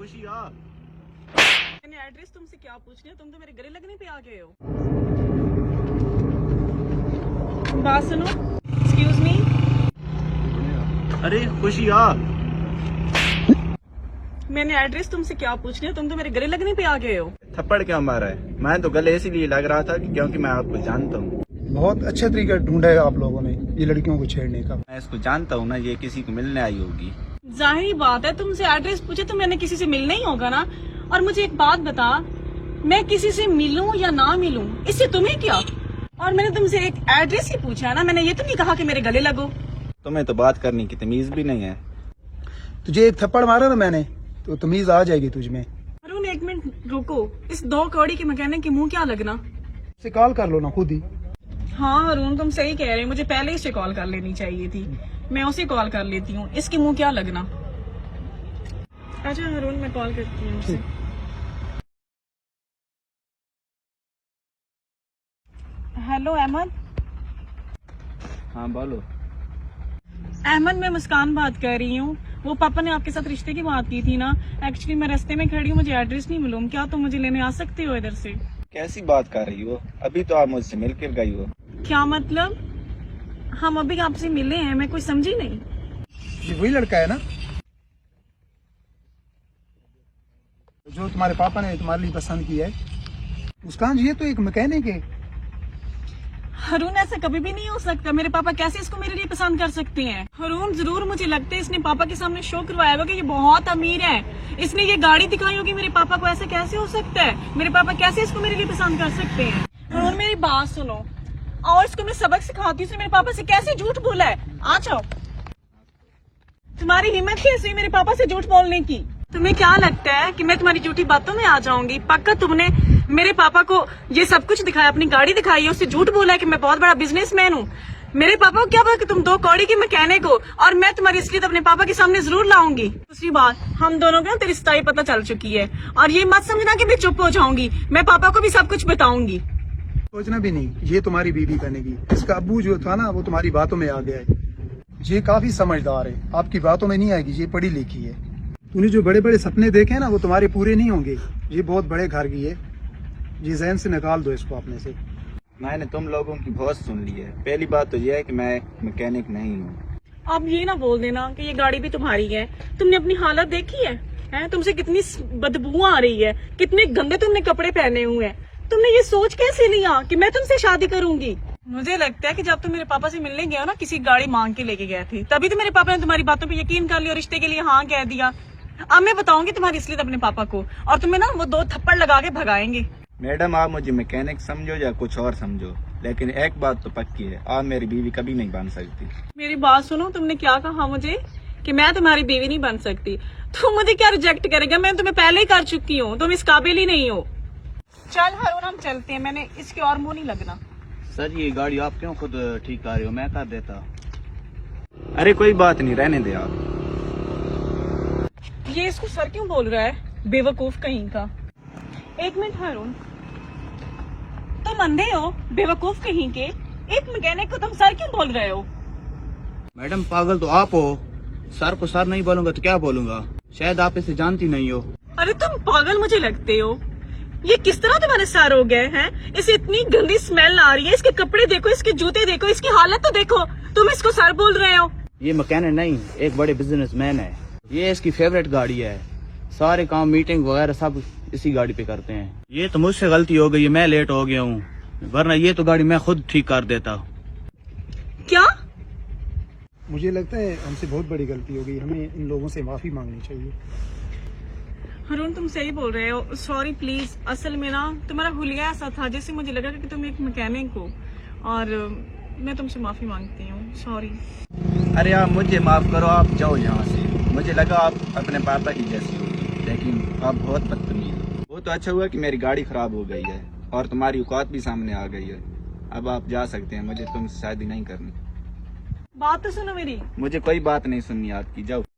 खुशी आ। मैंने एड्रेस तुमसे क्या पूछ लिया, तुम तो मेरे गले लगने पे आ गए हो। बात सुनो, एक्सक्यूज मी। अरे खुशी आ। मैंने एड्रेस तुमसे क्या पूछ लिया, तुम तो मेरे गले लगने पे आ गए हो। थप्पड़ क्यों मारा है? मैं तो गले इसीलिए लग रहा था क्योंकि मैं आपको जानता हूँ। बहुत अच्छे तरीका ढूंढा है आप लोगों ने ये लड़कियों को छेड़ने का। मैं इसको जानता हूँ ना, ये किसी को मिलने आई होगी। जाहिर बात है, तुमसे एड्रेस पूछे तो मैंने किसी से मिलना ही होगा ना। और मुझे एक बात बता, मैं किसी से मिलूं या ना मिलूं, इससे तुम्हें क्या? और मैंने तुमसे एक एड्रेस ही पूछा है ना, मैंने ये तो नहीं कहा कि मेरे गले लगो। तुम्हें तो बात करने की तमीज भी नहीं है। तुझे एक थप्पड़ मारा ना मैंने तो तमीज आ जाएगी तुझमें। अरुण एक मिनट रुको, इस 2 कौड़ी के मैकेनिक के मुंह क्या लगना। से कॉल कर लो ना खुद ही। हाँ अरुण तुम सही कह रहे हो, मुझे पहले इससे कॉल कर लेनी चाहिए थी। मैं उसे कॉल कर लेती हूँ, इसके मुंह क्या लगना। अच्छा अरुण मैं कॉल करती हूँ उसे। हेलो अहमद। हाँ बोलो। अहमद मैं मुस्कान बात कर रही हूँ। वो पापा ने आपके साथ रिश्ते की बात की थी ना, एक्चुअली मैं रास्ते में खड़ी हूँ, मुझे एड्रेस नहीं मालूम, क्या तुम मुझे लेने आ सकते हो इधर से? कैसी बात कर रही हो? अभी तो आप मुझसे मिलकर गई हो। क्या मतलब? हम अभी आपसे मिले हैं, मैं कुछ समझी नहीं। ये वही लड़का है ना जो तुम्हारे पापा ने तुम्हारे लिए पसंद किया है? मुस्कान जी ये तो एक मैकेनिक है। हरून ऐसा कभी भी नहीं हो सकता, मेरे पापा कैसे इसको मेरे लिए पसंद कर सकते हैं? हरून जरूर मुझे लगता है इसने पापा के सामने शो करवाया होगा कि ये बहुत अमीर है, इसने ये गाड़ी दिखाई होगी मेरे पापा को। ऐसा कैसे हो सकता है? मेरे पापा कैसे इसको मेरे लिए पसंद कर सकते हैं? हरून मेरी बात सुनो, और इसको मैं सबक सिखाती हूँ। इसने मेरे पापा से कैसे झूठ बोला है? आ जाओ। तुम्हारी हिम्मत कैसी हुई मेरे पापा से झूठ बोलने की? तुम्हें क्या लगता है कि मैं तुम्हारी झूठी बातों में आ जाऊंगी? पक्का तुमने मेरे पापा को ये सब कुछ दिखाया, अपनी गाड़ी दिखाई है, उससे झूठ बोला है कि मैं बहुत बड़ा बिजनेसमैन हूँ। मेरे पापा को क्या पता कि तुम 2 कौड़ी के मैकेनिक हो, और मैं तुम्हारी इसलिए अपने पापा के सामने जरूर लाऊंगी। दूसरी बात, हम दोनों को तेरी सच्चाई पता चल चुकी है, और ये मत समझना कि मैं चुप हो जाऊंगी, मैं पापा को भी सब कुछ बताऊंगी। सोचना भी नहीं, ये तुम्हारी बीवी बनेगी। इसका अब्बू जो था ना वो तुम्हारी बातों में आ गया है। ये काफी समझदार है, आपकी बातों में नहीं आएगी, ये पढ़ी लिखी है। तूने जो बड़े बड़े सपने देखे ना वो तुम्हारे पूरे नहीं होंगे। ये बहुत बड़े घर की है, ये जहन से निकाल दो इसको अपने से। मैंने तुम लोगों की बहुत सुन ली है। पहली बात तो यह है कि मैं मैकेनिक नहीं हूँ। आप ये ना बोल देना कि ये गाड़ी भी तुम्हारी है। तुमने अपनी हालत देखी है? तुमसे कितनी बदबू आ रही है, कितने गंदे तुमने कपड़े पहने हुए हैं। तुमने ये सोच कैसे लिया कि मैं तुमसे शादी करूंगी? मुझे लगता है कि जब तुम मेरे पापा से मिलने गए हो ना, किसी गाड़ी मांग के लेके गए थे, तभी तो मेरे पापा ने तुम्हारी बातों पे यकीन कर लिया और रिश्ते के लिए हाँ कह दिया। अब मैं बताऊंगी तुम्हारी इसलिए अपने पापा को, और तुम्हें ना वो 2 थप्पड़ लगा के भगाएंगे। मैडम आप मुझे मैकेनिक समझो या कुछ और समझो, लेकिन एक बात तो पक्की है, आप मेरी बीवी कभी नहीं बन सकती। मेरी बात सुनो, तुमने क्या कहा मुझे कि मैं तुम्हारी बीवी नहीं बन सकती? तुम मुझे क्या रिजेक्ट करेगा? मैं तुम्हें पहले ही कर चुकी हूँ, तुम इस काबिल ही नहीं हो। चल हरून हम चलते हैं, मैंने इसके और मुंह नहीं लगना। सर ये गाड़ी आप क्यों खुद ठीक कर रहे हो, मैं कर देता। अरे कोई बात नहीं, रहने दे आप। ये इसको सर क्यों बोल रहा है, बेवकूफ कहीं का। एक मिनट हरून, तुम अंधे हो बेवकूफ कहीं के? एक मैकेनिक को तुम सर क्यों बोल रहे हो? मैडम पागल तो आप हो, सर को सर नहीं बोलूंगा तो क्या बोलूंगा? शायद आप इसे जानती नहीं हो। अरे तुम पागल मुझे लगते हो। ये किस तरह तुम्हारे सर हो गए हैं? इसे इतनी गंदी स्मेल आ रही है, इसके कपड़े देखो, इसके जूते देखो, इसकी हालत तो देखो, तुम इसको सर बोल रहे हो। ये मैकेनिक नहीं, एक बड़े बिजनेसमैन है। ये इसकी फेवरेट गाड़ी है, सारे काम मीटिंग वगैरह सब इसी गाड़ी पे करते हैं। ये तो मुझसे गलती हो गई, मैं लेट हो गया हूँ, वरना ये तो गाड़ी मैं खुद ठीक कर देता। क्या? मुझे लगता है हमसे बहुत बड़ी गलती हो गई, हमें इन लोगों से माफी मांगनी चाहिए। हरून तुम सही बोल रहे हो, सॉरी प्लीज। असल में ना तुम्हारा हुलिया ऐसा था जैसे मुझे लगा कि तुम एक मैकेनिक हो, और मैं तुमसे माफी मांगती हूँ, सॉरी। अरे आप मुझे माफ करो, आप जाओ यहाँ से। मुझे लगा आप अपने पापा की जैसी होगी, लेकिन आप बहुत बदतमीज हो। वो तो अच्छा हुआ कि मेरी गाड़ी खराब हो गई है और तुम्हारी औकात भी सामने आ गई है। अब आप जा सकते हैं, मुझे तुमसे शादी नहीं करनी। बात तो सुनो मेरी। मुझे कोई बात नहीं सुननी आपकी, जाओ।